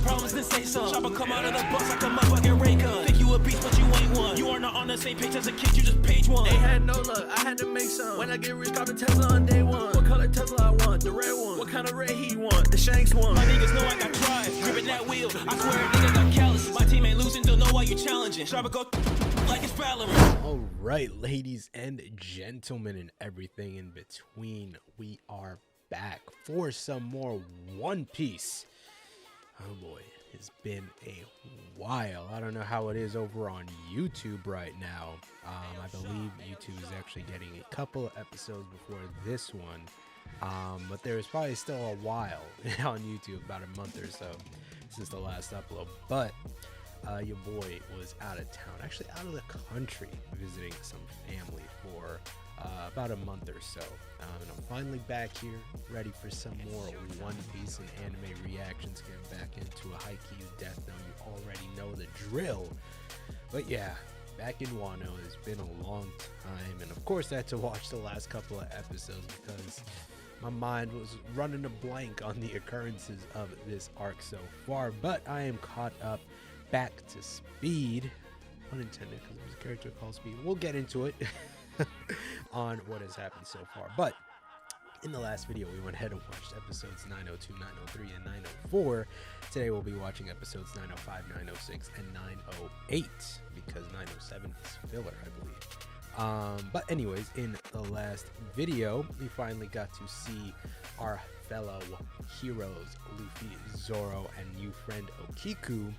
got problems, then say some. Chopper come out of the bus like a motherfucking ray gun. Think you a beast, but you ain't one. You are not on the same page as a kid, you just page one. Ain't had no luck, I had to make some. When I get rich, cop a Tesla on day one. What color Tesla I want? The red one. What kind of red he want? The Shanks one. My niggas know I got drive, gripping that wheel. I swear a nigga got callous. My team ain't losing, don't know why you challenging. Chopper go like it's Valorant. All right, ladies and gentlemen and everything in between, we are back for some more One Piece. Oh boy, it's been a while. I don't know how it is over on YouTube right now. I believe YouTube is actually getting a couple of episodes before this one, but there is probably still a while on YouTube, about a month or so since the last upload. But your boy was out of town, actually out of the country, visiting some family for about a month or so. And I'm finally back here, ready for some more One Piece and anime reactions. Getting back into a Haikyuu Death Note. You already know the drill. But yeah, back in Wano. It's been a long time, and of course I had to watch the last couple of episodes because my mind was running a blank on the occurrences of this arc so far. But I am caught up, back to speed, unintended because there's a character called Speed. We'll get into it on what has happened so far. But in the last video, we went ahead and watched episodes 902, 903, and 904. Today we'll be watching episodes 905, 906, and 908 because 907 is filler, I believe. But anyways, in the last video, we finally got to see our fellow heroes, Luffy, Zoro, and new friend Okiku,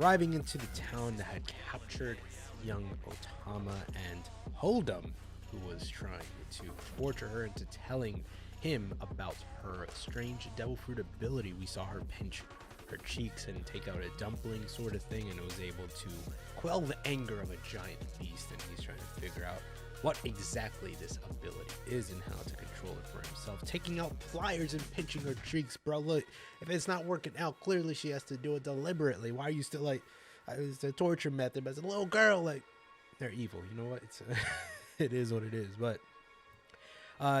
arriving into the town that had captured young Otama and Hold'em, who was trying to torture her into telling him about her strange devil fruit ability. We saw her pinch her cheeks and take out a dumpling sort of thing, and it was able to quell the anger of a giant beast, and he's trying to figure out what exactly this ability is and how to control it for himself. Taking out pliers and pinching her cheeks, bro. Look, if it's not working out, clearly she has to do it deliberately. Why are you still like, it's a torture method, but as a little girl, like, they're evil. You know what? It's it is what it is. But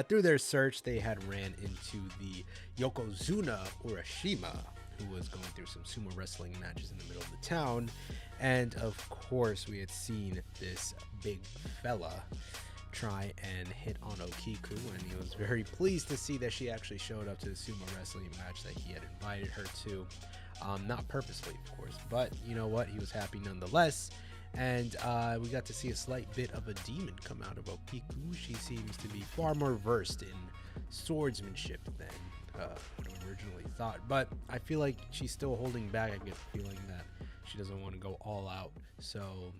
through their search, they had ran into the Yokozuna Urashima, who was going through some sumo wrestling matches in the middle of the town. And of course, we had seen this big fella try and hit on Okiku, and he was very pleased to see that she actually showed up to the sumo wrestling match that he had invited her to. Not purposely, of course, but you know what? He was happy nonetheless. And we got to see a slight bit of a demon come out of Okiku. She seems to be far more versed in swordsmanship than originally thought, but I feel like she's still holding back. I get the feeling that she doesn't want to go all out, so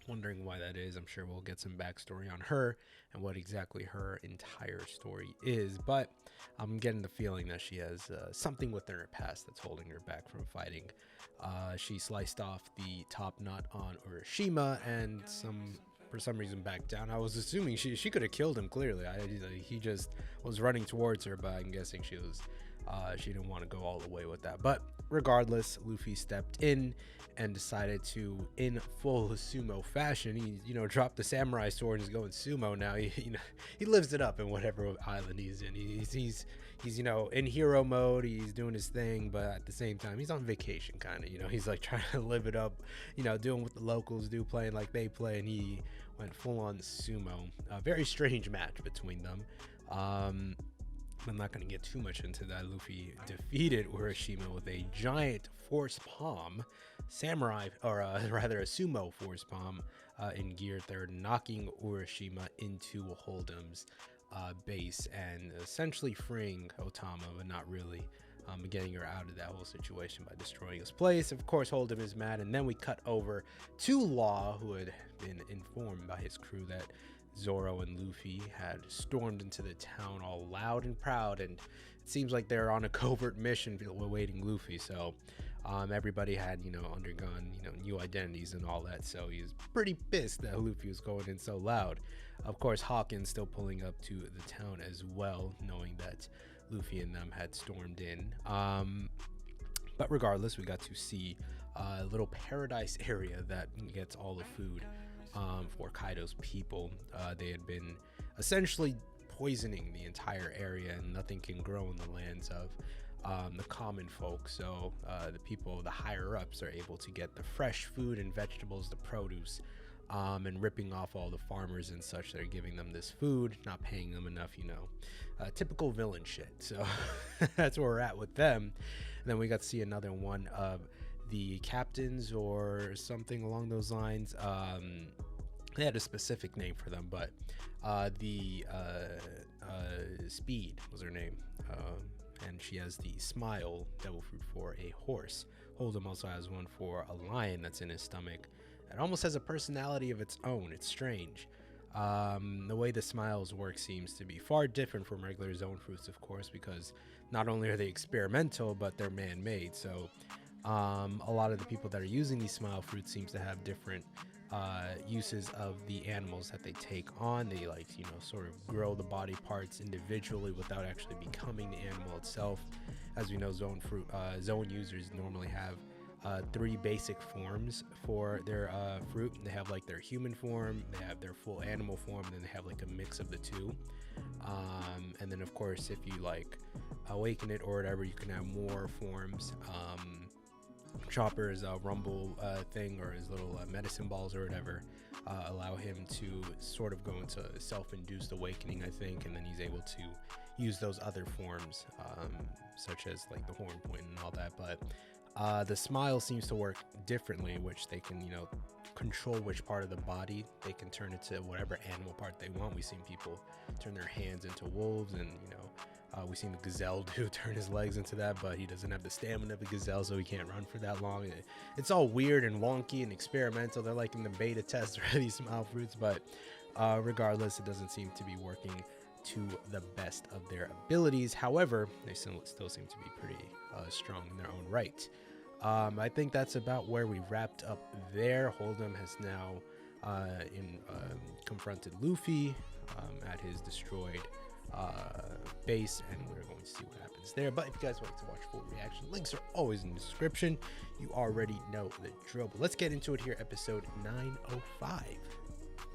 wondering why that is. I'm sure we'll get some backstory on her and what exactly her entire story is, but I'm getting the feeling that she has something within her past that's holding her back from fighting. She sliced off the top knot on Urashima and for some reason backed down. I was assuming she could have killed him, clearly. He just was running towards her, but I'm guessing she didn't want to go all the way with that. But regardless, Luffy stepped in and decided to, in full sumo fashion, he dropped the samurai sword and is going sumo now. He lives it up in whatever island he's in. He's in hero mode. He's doing his thing, but at the same time he's on vacation, kind of. He's like trying to live it up, doing what the locals do, playing like they play, and he went full on sumo. A very strange match between them. I'm not going to get too much into that. Luffy defeated Urashima with a giant force palm, samurai, or rather a sumo force palm in gear third, knocking Urashima into Hold'em's base and essentially freeing Otama, but not really, getting her out of that whole situation by destroying his place. Of course, Hold'em is mad, and then we cut over to Law, who had been informed by his crew that Zoro and Luffy had stormed into the town all loud and proud, and it seems like they're on a covert mission awaiting Luffy. So everybody had undergone new identities and all that, so he was pretty pissed that Luffy was going in so loud. Of course, Hawkins still pulling up to the town as well, knowing that Luffy and them had stormed in. But regardless, we got to see a little paradise area that gets all the food for Kaido's people. They had been essentially poisoning the entire area, and nothing can grow in the lands of the common folk. So the people, the higher ups, are able to get the fresh food and vegetables, the produce, and ripping off all the farmers and such that are giving them this food, not paying them enough, typical villain shit. So that's where we're at with them. And then we got to see another one of the captains or something along those lines. They had a specific name for them, but the Speed was her name. And she has the Smile devil fruit for a horse. Hold'em also has one for a lion that's in his stomach. It almost has a personality of its own. It's strange. The way the smiles work seems to be far different from regular zone fruits, of course, because not only are they experimental, but they're man-made. So a lot of the people that are using these smile fruits seems to have different uses of the animals that they take on. They sort of grow the body parts individually without actually becoming the animal itself. As we know, zone users normally have 3 basic forms for their fruit. They have like their human form, they have their full animal form, and then they have like a mix of the two. And then of course, if you awaken it or whatever, you can have more forms. Chopper's rumble thing, or his little medicine balls or whatever, allow him to sort of go into self-induced awakening, I think, and then he's able to use those other forms, such as like the horn point and all that. But the smile seems to work differently, which they can control which part of the body they can turn into whatever animal part they want. We've seen people turn their hands into wolves, and we've seen the gazelle dude turn his legs into that, but he doesn't have the stamina of the gazelle, so he can't run for that long. It's all weird and wonky and experimental. They're like in the beta test for these smile fruits, but regardless, it doesn't seem to be working to the best of their abilities. However, they still seem to be pretty strong in their own right. I think that's about where we wrapped up there. Hold'em has now confronted Luffy at his destroyed base, and we're going to see what happens there. But if you guys would like to watch full reaction, links are always in the description. You already know the drill, but let's get into it here. Episode 905.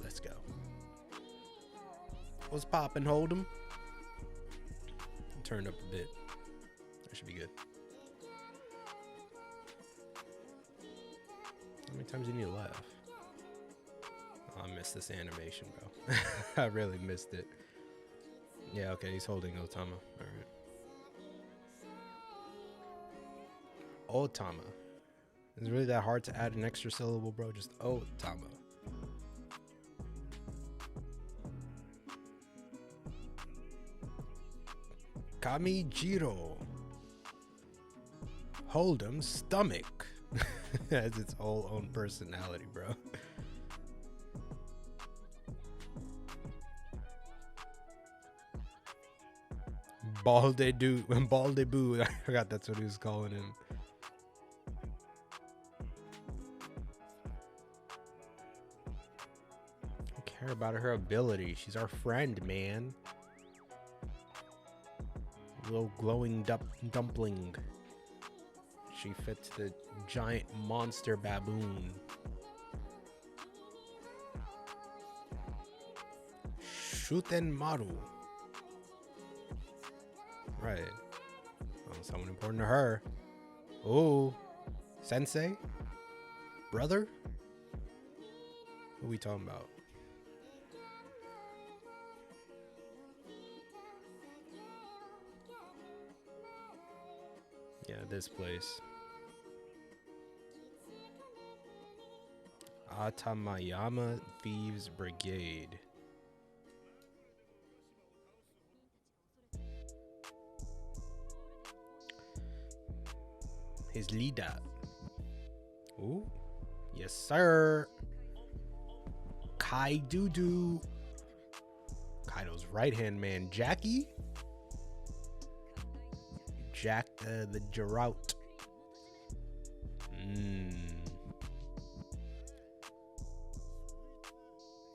Let's go. What's poppin', Hold'em? Turn up a bit. That should be good. How many times do you need to laugh? Oh, I missed this animation, bro. I really missed it. Yeah, okay, he's holding Otama. Alright. Otama. Is it really that hard to add an extra syllable, bro? Just Otama. Kamijiro. Hold'em's stomach. Has its whole own personality, bro. Baldeboo. I forgot that's what he was calling him. I don't care about her ability. She's our friend, man. Little glowing dumpling. She fits the giant monster baboon. Shuten Maru. Right. Oh, someone important to her. Oh, sensei? Brother? Who are we talking about? Yeah, this place. Atamayama Thieves Brigade. His leader. Ooh. Yes, sir. Kaido's right-hand man, Jackie. Jack the Drought.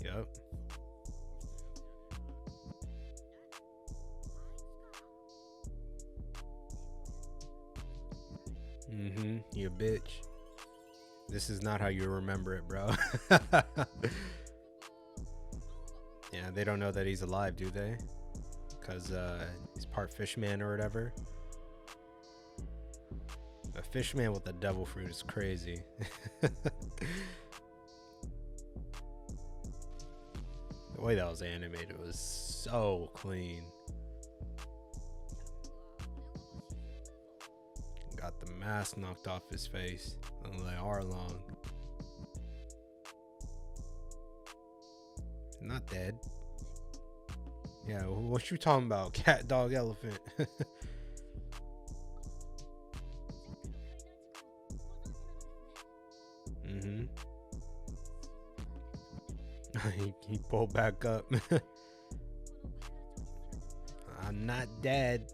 Yep. You bitch. This is not how you remember it, bro. Yeah, they don't know that he's alive, do they? Because he's part fishman or whatever. A fish man with a devil fruit is crazy. The way that was animated was so clean. Got the mask knocked off his face. And they are long. Not dead. Yeah, what you talking about? Cat, dog, elephant. he pulled back up. I'm not dead.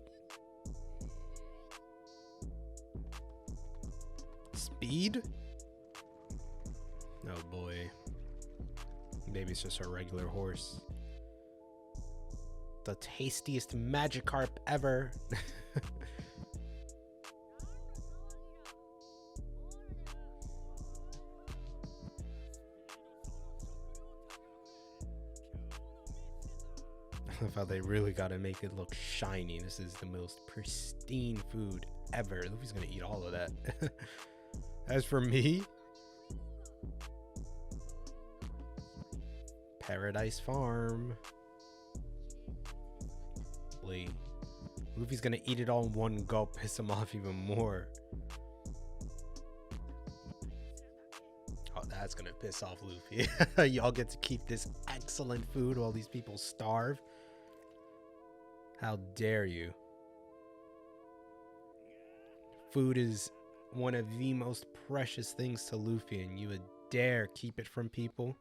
Speed? Oh boy. Maybe it's just a regular horse. The tastiest Magikarp ever. I love how they really gotta make it look shiny. This is the most pristine food ever. Luffy's gonna eat all of that. As for me, Paradise Farm. Wait, Luffy's gonna eat it all in one gulp, piss him off even more. Oh, that's gonna piss off Luffy. Y'all get to keep this excellent food while these people starve. How dare you? Food is one of the most precious things to Luffy, and you would dare keep it from people?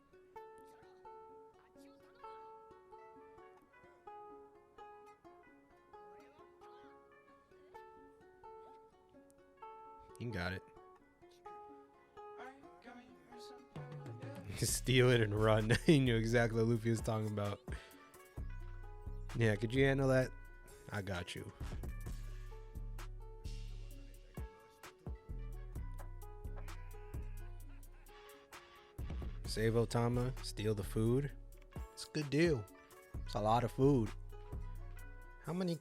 You got it. Steal it and run. He knew exactly what Luffy was talking about. Yeah, could you handle that? I got you. Save Otama, steal the food. It's a good deal. It's a lot of food. How many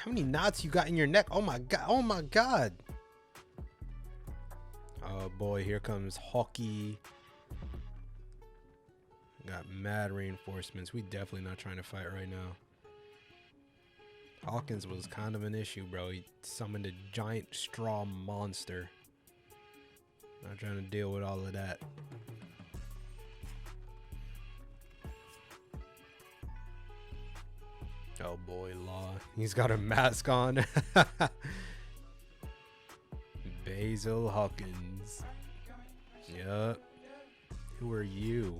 knots you got in your neck? Oh my god. Oh my god. Oh boy, here comes Hawkeye. Got mad reinforcements. We definitely not trying to fight right now. Hawkins was kind of an issue, bro. He summoned a giant straw monster. Not trying to deal with all of that. Oh boy, Law. He's got a mask on. Basil Hawkins. Yup. Who are you?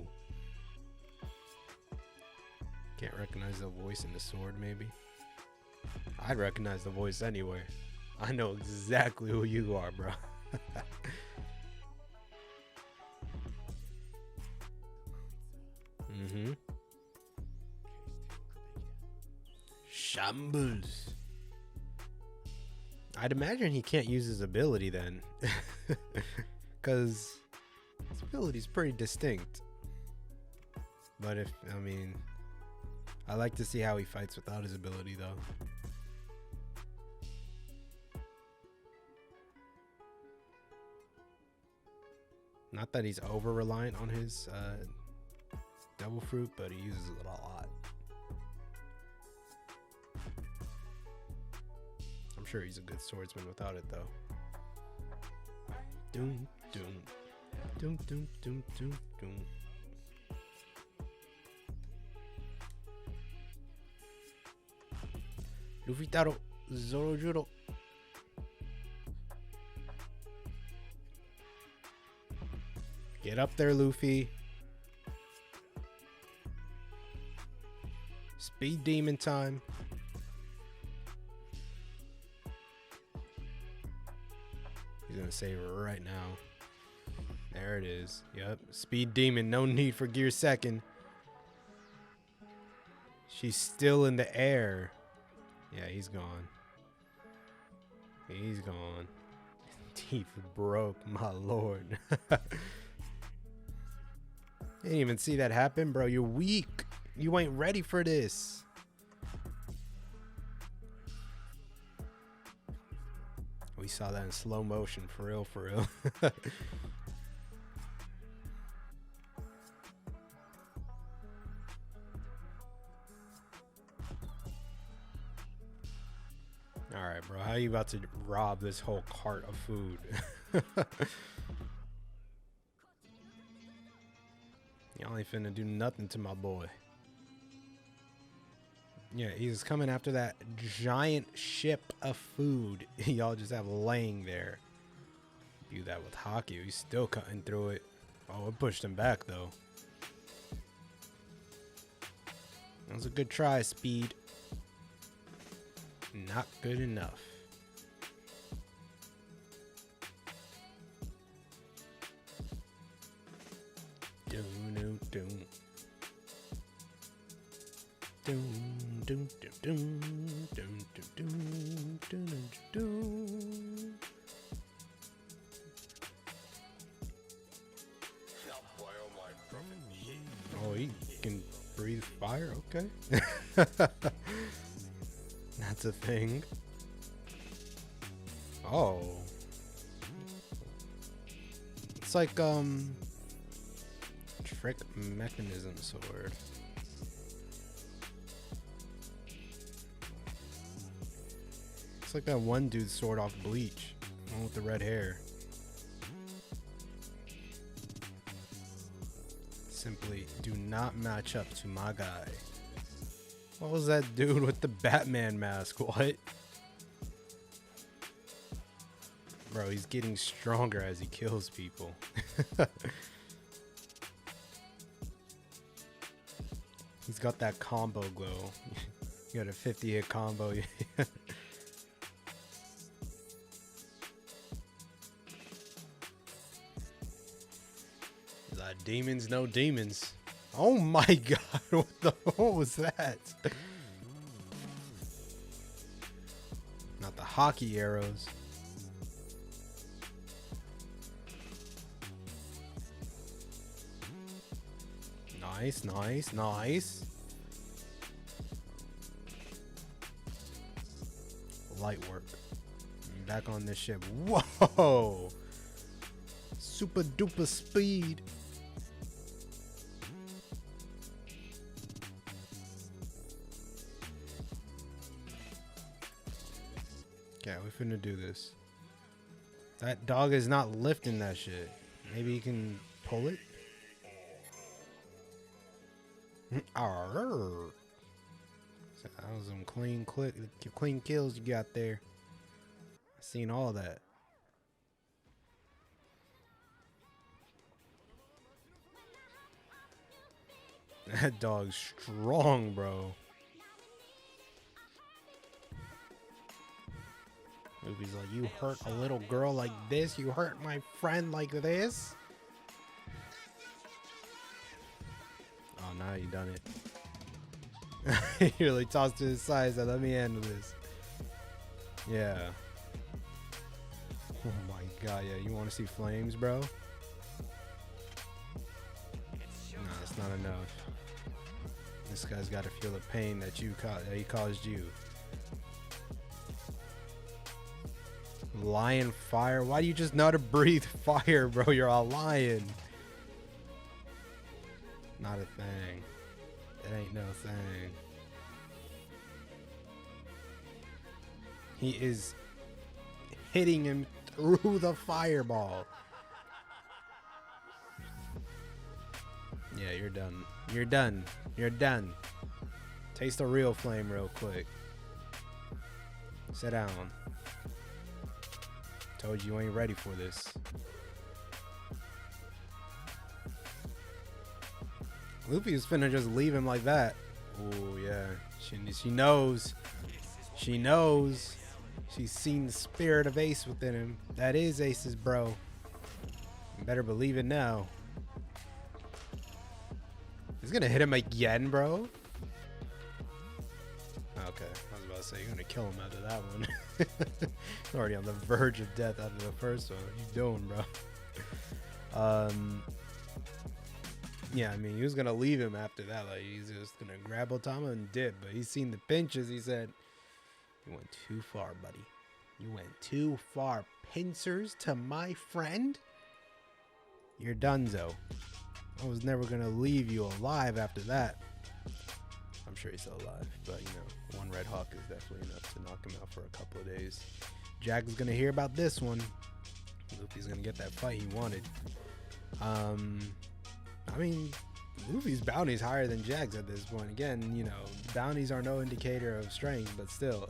Can't recognize the voice in the sword, maybe? I'd recognize the voice anywhere. I know exactly who you are, bro. Shambles. I'd imagine he can't use his ability then. Because his ability is pretty distinct. But I like to see how he fights without his ability though. Not that he's over reliant on his devil fruit, but he uses it a lot. I'm sure he's a good swordsman without it though. Doom, doom, doom, doom, doom, doom, doom. Luffy Taro, Zorojuro. Get up there, Luffy. Speed demon time. He's gonna save her right now. There it is. Yep. Speed demon. No need for gear second. She's still in the air. Yeah, he's gone. He's gone. Teeth broke, my lord. Didn't even see that happen, bro. You're weak. You ain't ready for this. we saw that in slow motion, for real, for real. Alright, bro, how you about to rob this whole cart of food? Y'all ain't finna do nothing to my boy. Yeah, he's coming after that giant ship of food y'all just have laying there. Do that with hockey. He's still cutting through it. Oh, it pushed him back, though. That was a good try, Speed. Not good enough. Oh, he can breathe fire? Okay. That's a thing. Oh. It's like, trick mechanism sword. It's like that one dude's sword off Bleach. The one with the red hair. Simply do not match up to my guy. What was that dude with the Batman mask? What? Bro, he's getting stronger as he kills people. He's got that combo glow. You got a 50-hit combo. Demons, no demons. Oh my god, what was that? Not the hockey arrows. Nice, nice, nice. Light work. Back on this ship. Whoa! Super duper speed. Yeah, we finna do this. That dog is not lifting that shit. Maybe he can pull it? Arrgh. So that was some clean kills you got there. I seen all that. That dog's strong, bro. Luffy's like, you hurt a little girl like this? You hurt my friend like this? Oh, now you done it. He really tossed to his side, said, let me handle this. Yeah. Oh my god, yeah. You want to see flames, bro? No, that's not enough. This guy's got to feel the pain that he caused you. Lion fire? Why do you just know how to breathe fire, bro? You're a lion. Not a thing. It ain't no thing. He is hitting him through the fireball. Yeah, you're done. You're done. You're done. Taste the real flame real quick. Sit down. Told you ain't ready for this. Luffy is finna just leave him like that. Oh yeah, she knows. She knows. She's seen the spirit of Ace within him. That is Ace's bro. You better believe it now. He's gonna hit him again, bro. Okay, I was about to say you're gonna kill him after that one. You're already on the verge of death after the first one. What you doing, bro? Yeah, I mean, he was gonna leave him after that. Like, he's just gonna grab Otama and dip. But he's seen the pinches. He said, "You went too far, buddy. You went too far, pincers, to my friend. You're donezo. I was never gonna leave you alive after that. I'm sure he's still alive, but you know, one red hawk is definitely enough to knock him out for a couple of days. Jack is gonna hear about this one. Luffy's gonna get that fight he wanted. I mean, Luffy's bounty is higher than Jack's at this point. Again, you know, bounties are no indicator of strength, but still.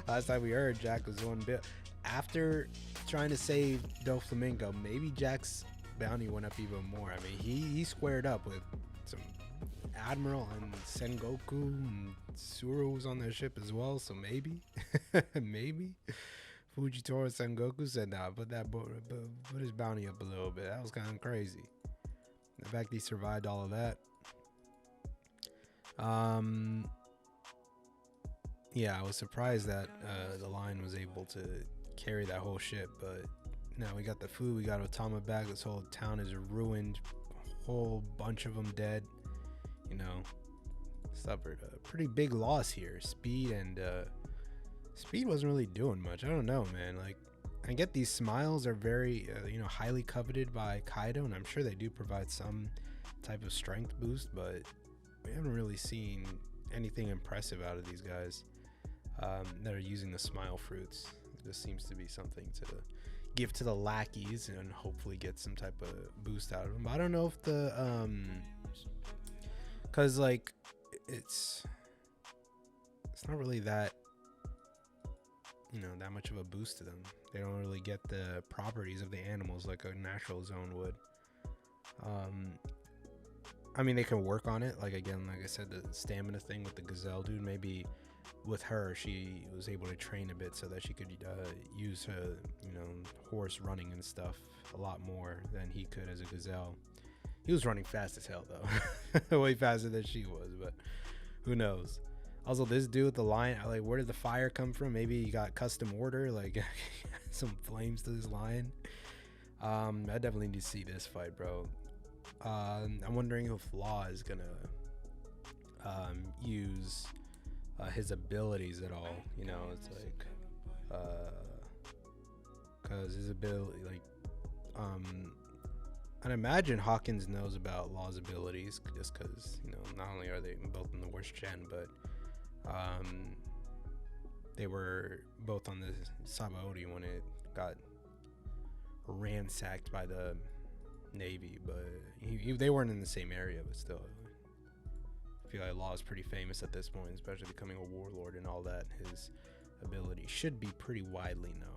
Last time we heard, Jack was 1 bit. After trying to save Doflamingo, maybe Jack's bounty went up even more. I mean, he squared up with some Admiral and Sengoku, and Suro was on their ship as well, so maybe. Maybe. Fujitora Sengoku said, nah, put his bounty up a little bit. That was kind of crazy. The fact he survived all of that. Yeah, I was surprised that the line was able to carry that whole ship, but now we got the food, we got Otama back, this whole town is ruined, a whole bunch of them dead, you know, suffered a pretty big loss here. Speed wasn't really doing much. I don't know, man. Like, I get these smiles are very, you know, highly coveted by Kaido, and I'm sure they do provide some type of strength boost, but we haven't really seen anything impressive out of these guys that are using the smile fruits. This seems to be something to give to the lackeys and hopefully get some type of boost out of them. But I don't know if the because like it's not really that, you know, that much of a boost to them. They don't really get the properties of the animals like a natural zone would. I mean, they can work on it. Like, again, like I said, the stamina thing with the gazelle dude, maybe with her, she was able to train a bit so that she could use her, you know, horse running and stuff a lot more than he could as a gazelle. He was running fast as hell, though. Way faster than she was, but who knows? Also, this dude with the lion, like, where did the fire come from? Maybe he got custom order, like some flames to this lion. I definitely need to see this fight, bro. I'm wondering if Law is gonna use his abilities at all. You know, it's like because his ability, like, I'd imagine Hawkins knows about Law's abilities just because, you know, not only are they both in the worst gen, but they were both on the Sabaody when it got ransacked by the Navy, but they weren't in the same area, but still, I feel like Law is pretty famous at this point, especially becoming a warlord and all that. His ability should be pretty widely known.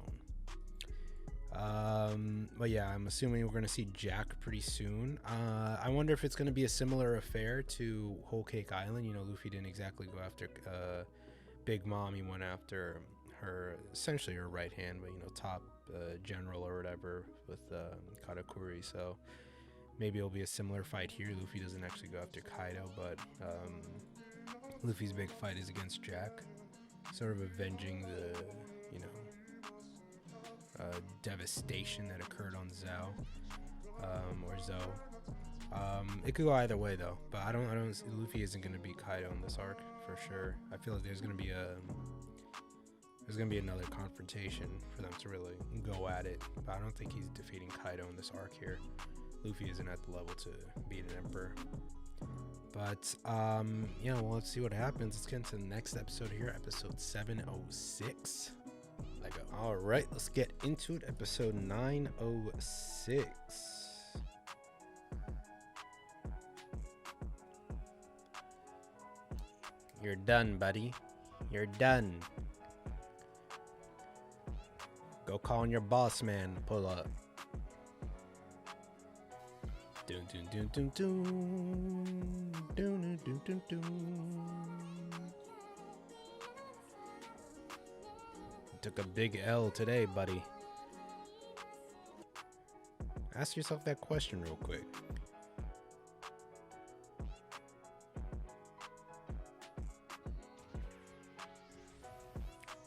But yeah, I'm assuming we're going to see Jack pretty soon. I wonder if it's going to be a similar affair to Whole Cake Island. You know, Luffy didn't exactly go after Big Mom. He went after her, essentially her right hand, but, you know, top general or whatever with Katakuri. So maybe it'll be a similar fight here. Luffy doesn't actually go after Kaido, but Luffy's big fight is against Jack, sort of avenging the, you know, devastation that occurred on Zhao or Zoe. It could go either way though, but I don't Luffy isn't going to beat Kaido in this arc for sure. I feel like there's going to be another confrontation for them to really go at it, but I don't think he's defeating Kaido in this arc here. Luffy isn't at the level to beat an emperor. But yeah, well, let's see what happens. Let's get into the next episode here, episode 706. All right, let's get into it. Episode 906. You're done, buddy. You're done. Go call on your boss man. Pull up. Dun dun dun dun dun. Dun dun dun dun. Took a big L today, buddy. Ask yourself that question real quick.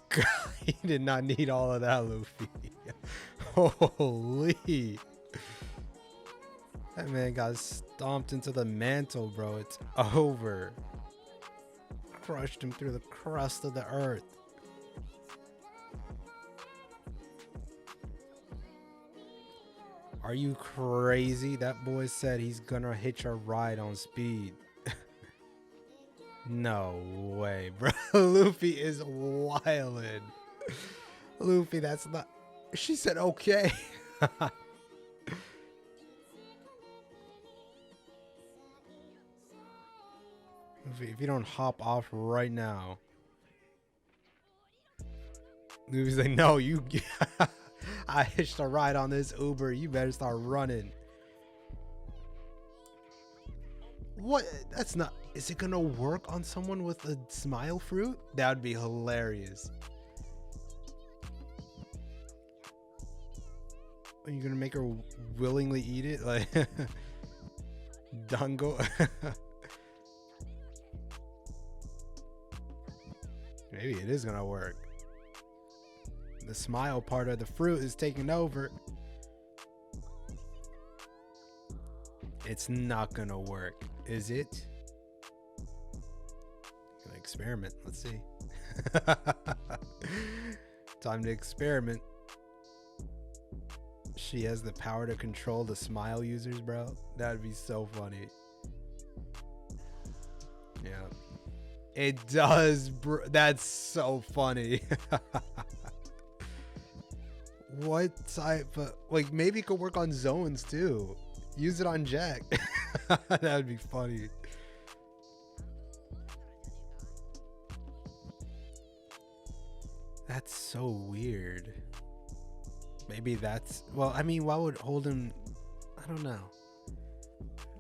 God, he did not need all of that, Luffy. Holy. That man got stomped into the mantle, bro. It's over. Crushed him through the crust of the earth. Are you crazy? That boy said he's gonna hitch a ride on speed. No way, bro. Luffy is wildin'. Luffy, that's not... She said okay. Luffy, if you don't hop off right now. Luffy's like, no, you... I hitched a ride on this Uber. You better start running. What? That's not... Is it gonna work on someone with a smile fruit? That would be hilarious. Are you gonna make her willingly eat it? Like... Dango? Maybe it is gonna work. The smile part of the fruit is taking over. It's not gonna work, is it? Gonna experiment. Let's see. Time to experiment. She has the power to control the smile users, bro. That'd be so funny. Yeah. It does, bro. That's so funny. What type of... Like, maybe it could work on zones, too. Use it on Jack. That would be funny. That's so weird. Maybe that's... Well, I mean, why would Hold'em... I don't know.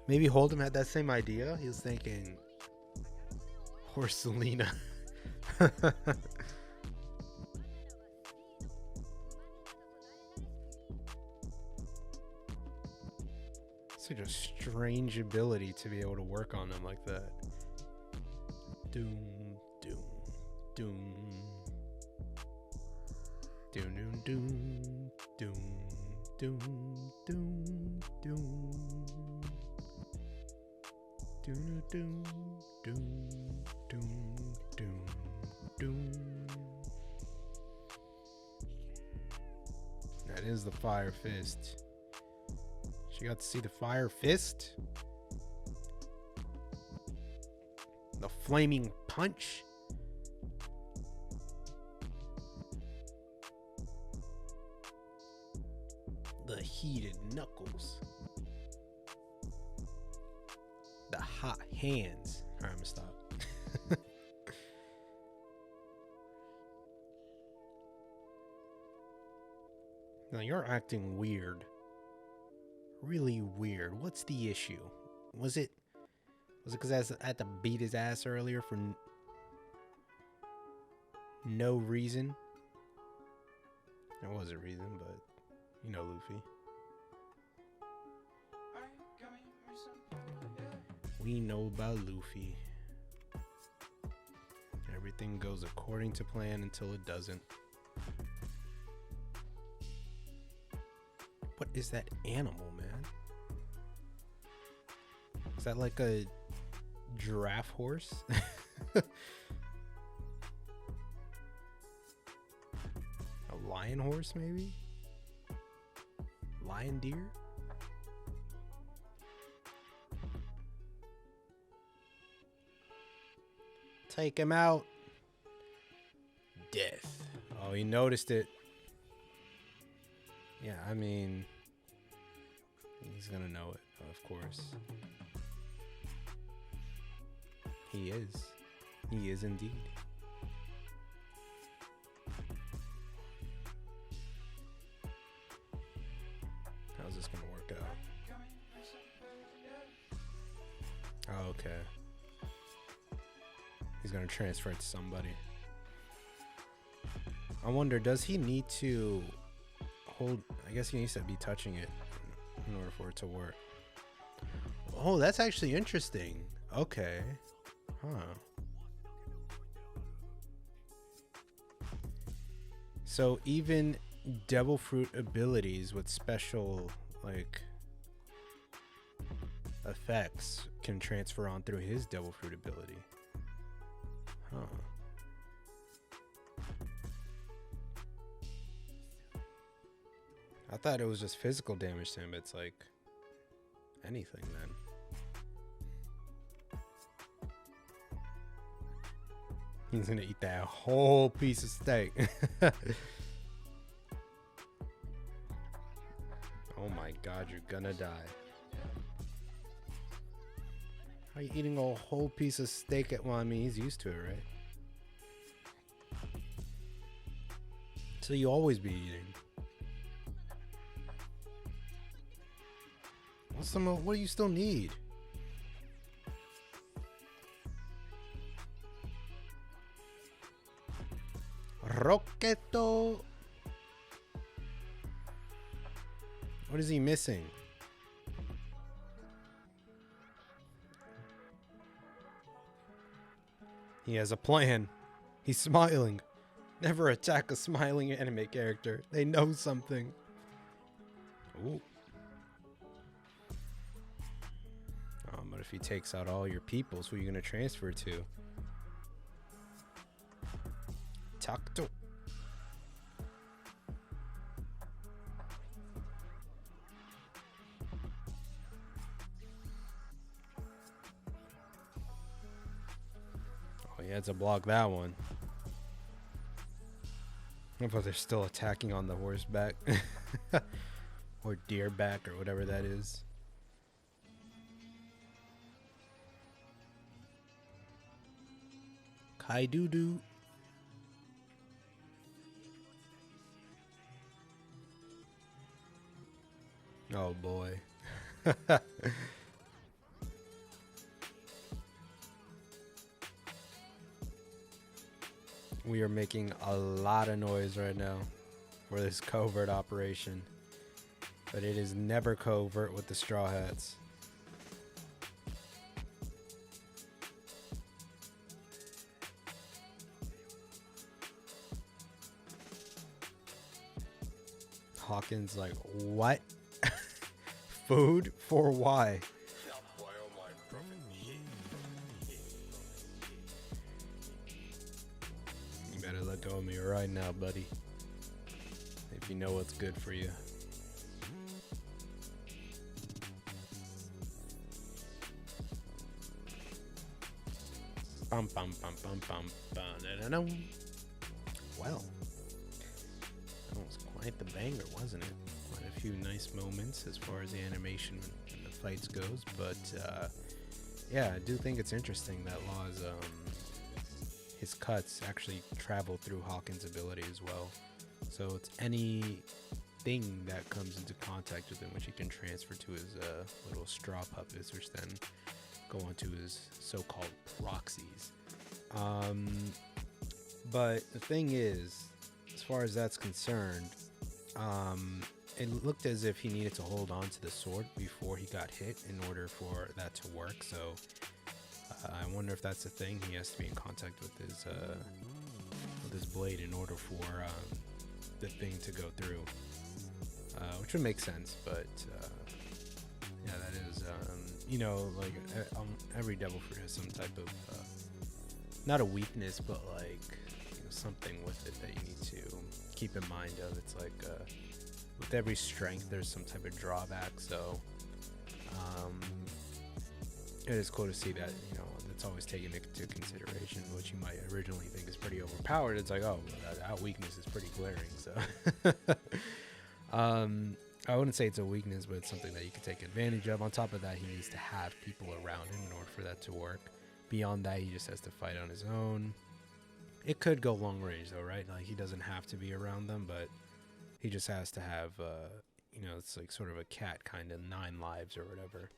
Maybe Hold'em had that same idea. He was thinking... Horselina. Such a strange ability to be able to work on them like that. Doom, doom, doom. Doom, doom, doom, doom, doom, doom. Doom, doom, doom, doom, doom, doom. That is the Fire Fist. She got to see the Fire Fist. The Flaming Punch. The Heated Knuckles. The Hot Hands. Alright, I'm gonna stop. Now you're acting weird. Really weird. What's the issue? Was it because I had to beat his ass earlier for no reason? There was a reason, but you know Luffy. We know about Luffy. Everything goes according to plan until it doesn't. What is that animal, man? Is that like a giraffe horse? A lion horse, maybe? Lion deer? Take him out. Death. Oh, he noticed it. Yeah, I mean, he's gonna know it, of course. He is. He is indeed. How's this gonna work out? Oh, okay. He's gonna transfer it to somebody. I wonder, does he need to hold... I guess he needs to be touching it in order for it to work. Oh, that's actually interesting. Okay. Huh. So even devil fruit abilities with special, like, effects can transfer on through his devil fruit ability. Huh. I thought it was just physical damage to him. It's like anything then. He's gonna eat that whole piece of steak. Oh my god, you're gonna die. How are you eating a whole piece of steak at well, I mean, he's used to it, right? So you always be eating. What's some? What do you still need? Rocketo. What is he missing? He has a plan. He's smiling. Never attack a smiling anime character. They know something. Ooh. But if he takes out all your peoples, who are you going to transfer to? Takto. Oh, he had to block that one. I thought they're still attacking on the horseback. Or deerback or whatever that is. Kaidudu. Oh boy. We are making a lot of noise right now for this covert operation. But it is never covert with the Straw Hats. Hawkins like, what? Food? For why? You better let go of me right now, buddy. If you know what's good for you. Bum bum bum bum bum bum. Well, that was quite the banger, wasn't it? Quite a few nice moments as far as the animation and the fights goes, but yeah, I do think it's interesting that Law's his cuts actually travel through Hawkins' ability as well. So it's anything that comes into contact with him, which he can transfer to his little straw puppets, which then go onto his so-called proxies. But the thing is, as far as that's concerned, it looked as if he needed to hold on to the sword before he got hit in order for that to work. So I wonder if that's the thing. He has to be in contact with his blade in order for the thing to go through, which would make sense. But yeah, that is you know, like every devil fruit has some type of not a weakness, but like, you know, something with it that you need to keep in mind of. It's like with every strength there's some type of drawback, so it is cool to see that, you know, it's always taken into consideration. What you might originally think is pretty overpowered, it's like, oh, that weakness is pretty glaring. So I wouldn't say it's a weakness, but it's something that you can take advantage of. On top of that, he needs to have people around him in order for that to work. Beyond that, he just has to fight on his own. It could go long range though, right? Like, he doesn't have to be around them, but he just has to have, you know, it's like sort of a cat kind of 9 lives or whatever.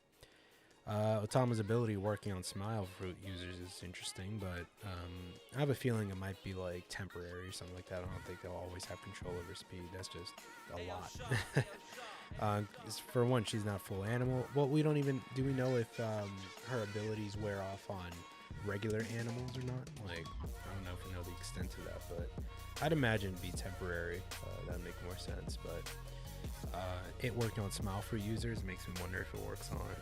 Otama's ability working on Smile Fruit users is interesting, but I have a feeling it might be like temporary or something like that. I don't think they'll always have control over speed. That's just a lot. For one, she's not full animal. Well, we don't even, do we know if her abilities wear off on regular animals or not? Like, I don't know if we know the extent of that, but I'd imagine it'd be temporary. That'd make more sense, but it working on Smile Fruit users makes me wonder if it works on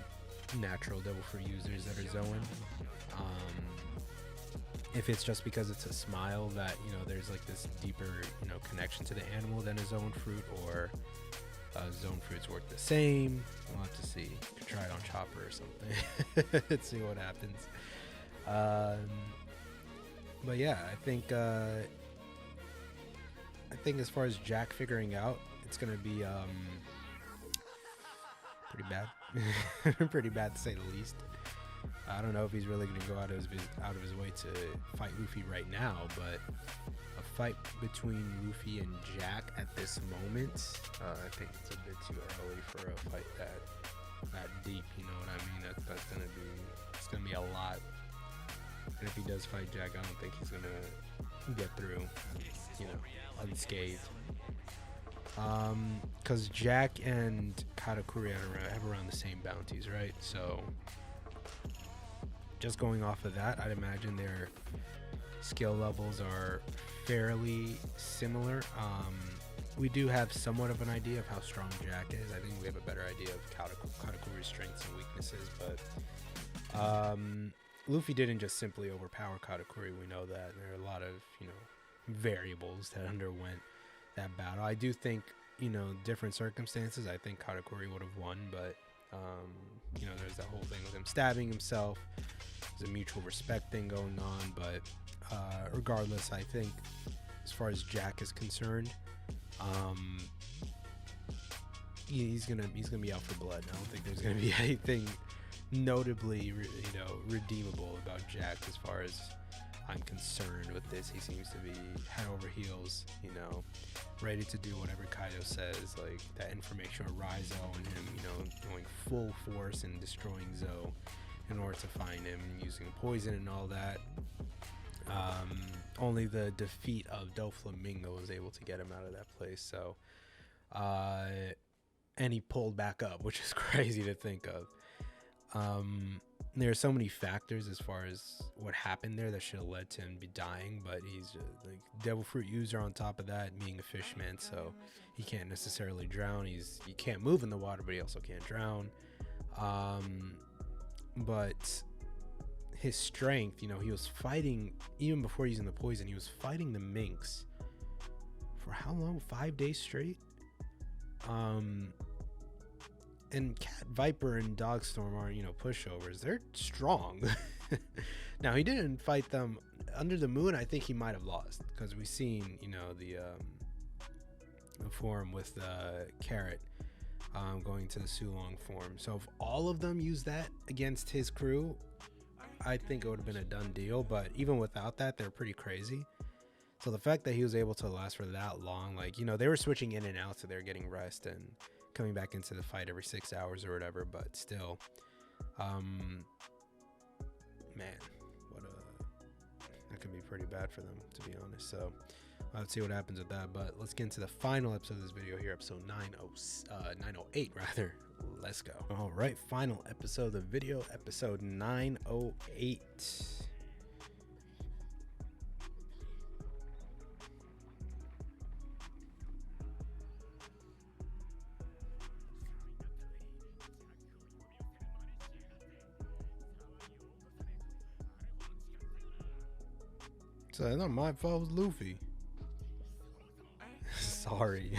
natural devil fruit users that are Zoan. If it's just because it's a smile that, you know, there's like this deeper, you know, connection to the animal than a zone fruit, or Zone fruits work the same. We'll have to see. Could try it on Chopper or something. Let's see what happens. But yeah, I think as far as Jack figuring out, it's gonna be pretty bad. Pretty bad to say the least. I don't know if he's really gonna go out of his way to fight Luffy right now, but a fight between Luffy and Jack at this moment, I think it's a bit too early for a fight that deep. You know what I mean? That's gonna be a lot. And if he does fight Jack, I don't think he's gonna get through, you know, unscathed. Because Jack and Katakuri have around the same bounties, right? So just going off of that, I'd imagine their skill levels are fairly similar. We do have somewhat of an idea of how strong Jack is. I think we have a better idea of Katakuri's strengths and weaknesses, but Luffy didn't just simply overpower Katakuri. We know that there are a lot of, you know, variables that underwent that battle. I do think, you know, different circumstances, I think Katakuri would have won, but you know, there's that whole thing with him stabbing himself. There's a mutual respect thing going on, but regardless, I think as far as Jack is concerned, he's gonna be out for blood. I don't think there's gonna be anything notably, you know, redeemable about Jack as far as I'm concerned with this. He seems to be head over heels, you know, ready to do whatever Kaido says. Like that information arise on him, you know, going full force and destroying Zoe in order to find him, using poison and all that. Only the defeat of Doflamingo was able to get him out of that place. So, and he pulled back up, which is crazy to think of. There are so many factors as far as what happened there that should have led to him be dying, but he's like devil fruit user on top of that, being a fishman, so he can't necessarily drown. He can't move in the water, but he also can't drown. But his strength, you know, he was fighting even before using the poison. He was fighting the minks for how long? 5 days straight. And Cat Viper and Dogstorm aren't, you know, pushovers. They're strong. Now, he didn't fight them under the moon. I think he might have lost, because we've seen, you know, the form with Carrot going to the Sulong form. So if all of them use that against his crew, I think it would have been a done deal. But even without that, they're pretty crazy. So the fact that he was able to last for that long, like, you know, they were switching in and out, so they're getting rest and coming back into the fight every 6 hours or whatever, but still, man, that could be pretty bad for them, to be honest. So let's see what happens with that, but let's get into the final episode of this video here, episode 908 rather. Let's go. All right, final episode of the video, episode 908. So it's not my fault, it was Luffy. Sorry.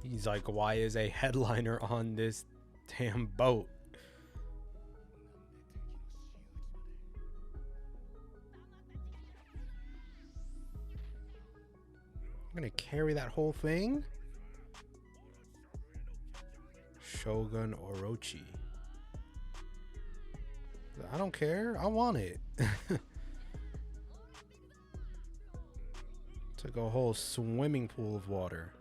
He's like, why is a headliner on this damn boat? I'm gonna carry that whole thing. Shogun Orochi. I don't care. I want it. Took a whole swimming pool of water.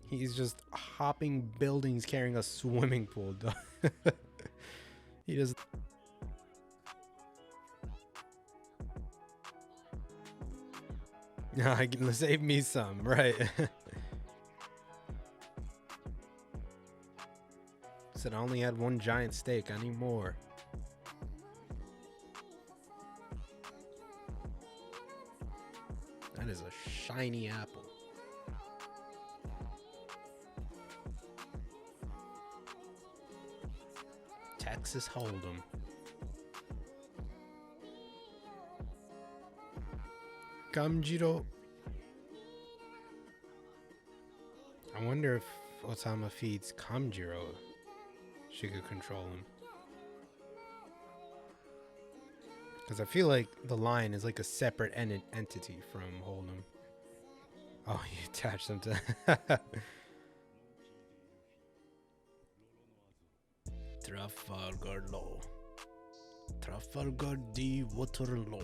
He's just hopping buildings carrying a swimming pool. He just... Yeah, I can save me some, right? Said I only had one giant steak. I need more. That is a shiny apple. Texas Hold'em. Kamjiro. I wonder if Otama feeds Kamjiro, she could control him. Because I feel like the lion is like a separate entity from Hold'em. Oh, you attach them to... Trafalgar Law. Trafalgar D. Waterloo.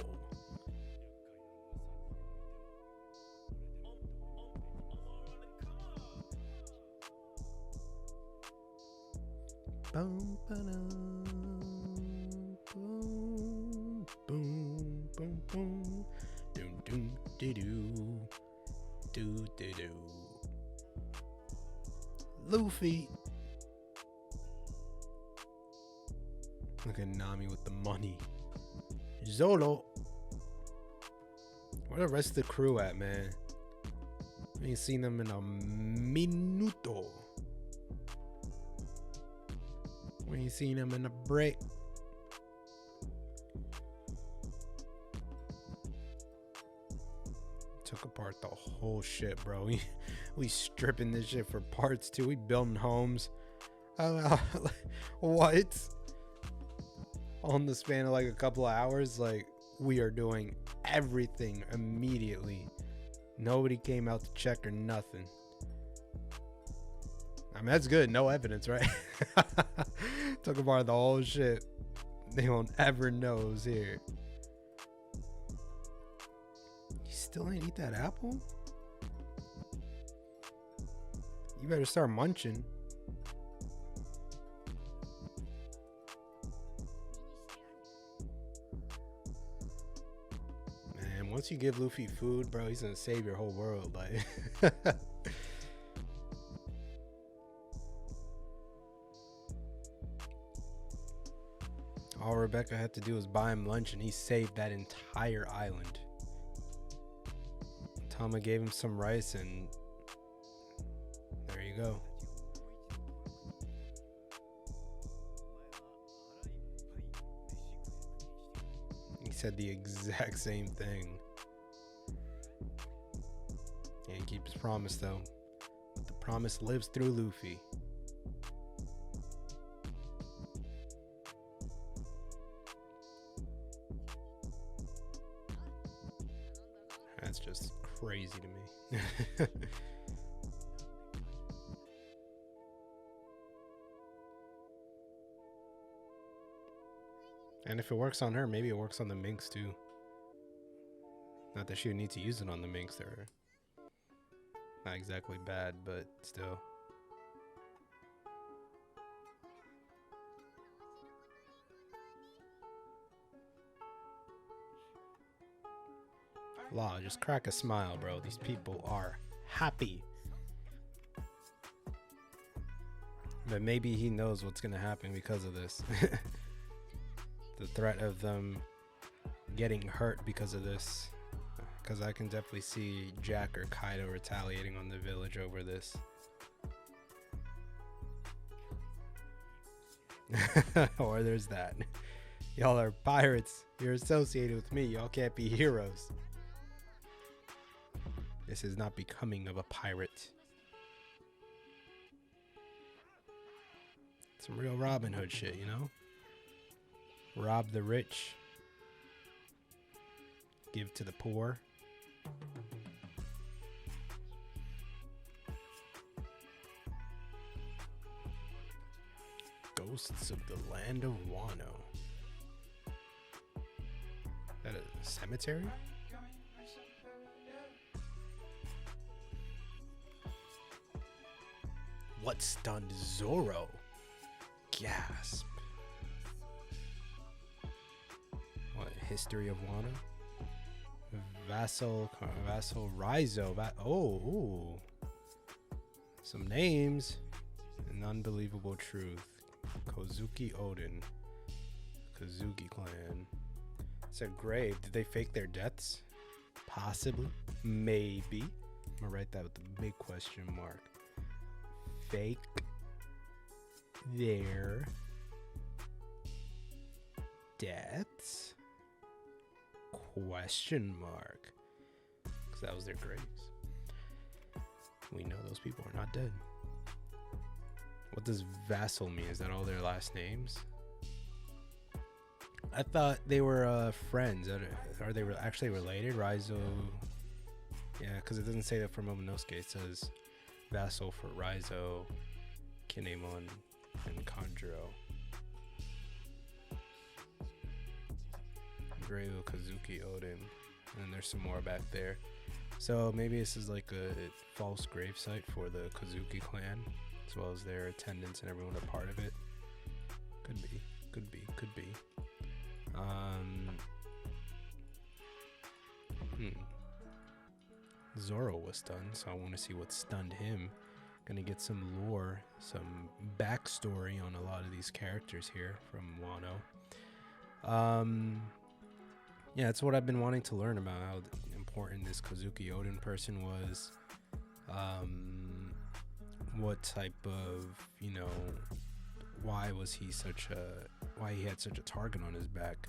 Boom, ba-dum, boom, boom, boom, boom, doom, doom, doo-doo, doo-doo-doo. Luffy. Look at Nami with the money. Zolo. Where the rest of the crew at, man? I ain't seen them in a minuto. We ain't seen him in a break. Took apart the whole shit, bro. We stripping this shit for parts too. We building homes. What? On the span of like a couple of hours, like we are doing everything immediately. Nobody came out to check or nothing. I mean, that's good. No evidence, right? Took apart the whole shit. They won't ever know it was here. You still ain't eat that apple? You better start munching. Man, once you give Luffy food, bro, he's gonna save your whole world. Like... All Rebecca had to do was buy him lunch and he saved that entire island. Tama gave him some rice and there you go. He said the exact same thing. He didn't keep his promise though. But the promise lives through Luffy. That's just crazy to me. And if it works on her, maybe it works on the minks too. Not that she would need to use it on the minks. They're not exactly bad, but still. Law, just crack a smile, bro. These people are happy. But maybe he knows what's gonna happen because of this. The threat of them getting hurt because of this. Because I can definitely see Jack or Kaido retaliating on the village over this. Or there's that. Y'all are pirates. You're associated with me. Y'all can't be heroes. This is not becoming of a pirate. Some real Robin Hood shit, you know? Rob the rich. Give to the poor. Ghosts of the land of Wano. Is that a cemetery? What stunned Zoro? Gasp. What, history of Wano? Vassal Rizo. Ooh. Some names. An unbelievable truth. Kozuki Odin. Kazuki clan. It's a grave. Did they fake their deaths? Possibly. Maybe. I'm gonna write that with a big question mark. Fake their deaths? Question mark. Because that was their graves. We know those people are not dead. What does vassal mean? Is that all their last names? I thought they were friends. Are they actually related? Raizo. Yeah, because it doesn't say that for Momonosuke. It says vassal for Raizo, Kinemon, and Kanjuro. Grego, Kazuki, Odin. And then there's some more back there. So maybe this is like a false gravesite for the Kazuki clan, as well as their attendants and everyone a part of it. Could be, could be, could be. Zoro was stunned, so I want to see what stunned him. Gonna get some lore, some backstory on a lot of these characters here from Wano. Yeah, that's what I've been wanting to learn about, how important this Kazuki Odin person was. What type of, why was he why he had such a target on his back.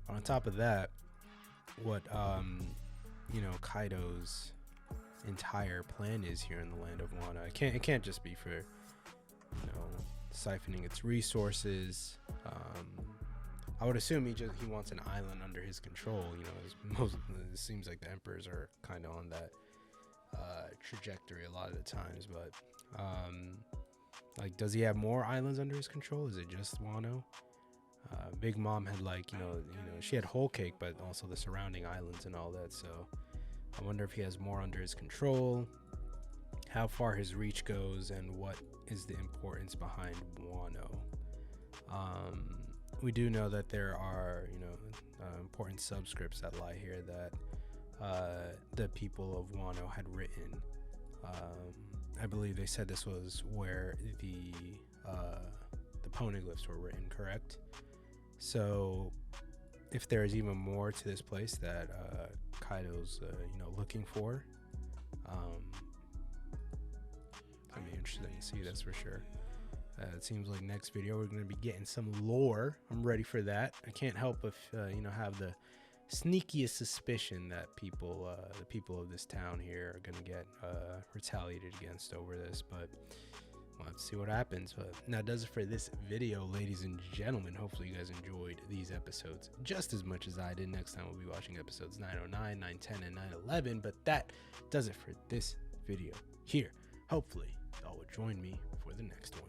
On top of that, what, Kaido's entire plan is here in the land of Wano. It can't just be for, siphoning its resources. I would assume he wants an island under his control. It seems like the emperors are kind of on that trajectory a lot of the times. But does he have more islands under his control? Is it just Wano? Big Mom had she had Whole Cake, but also the surrounding islands and all that. So I wonder if he has more under his control, how far his reach goes, and what is the importance behind Wano. We do know that there are, important subscripts that lie here that the people of Wano had written. I believe they said this was where the poneglyphs were written, correct? So if there's even more to this place that Kaido's, looking for, it'll be interesting to see, that's for sure. It seems like next video we're going to be getting some lore. I'm ready for that. I can't help but have the sneakiest suspicion that the people of this town here are going to get retaliated against over this, but we'll have to see what happens. But that does it for this video, ladies and gentlemen. Hopefully you guys enjoyed these episodes just as much as I did. Next time we'll be watching episodes 909, 910, and 911, but that does it for this video here. Hopefully y'all will join me for the next one.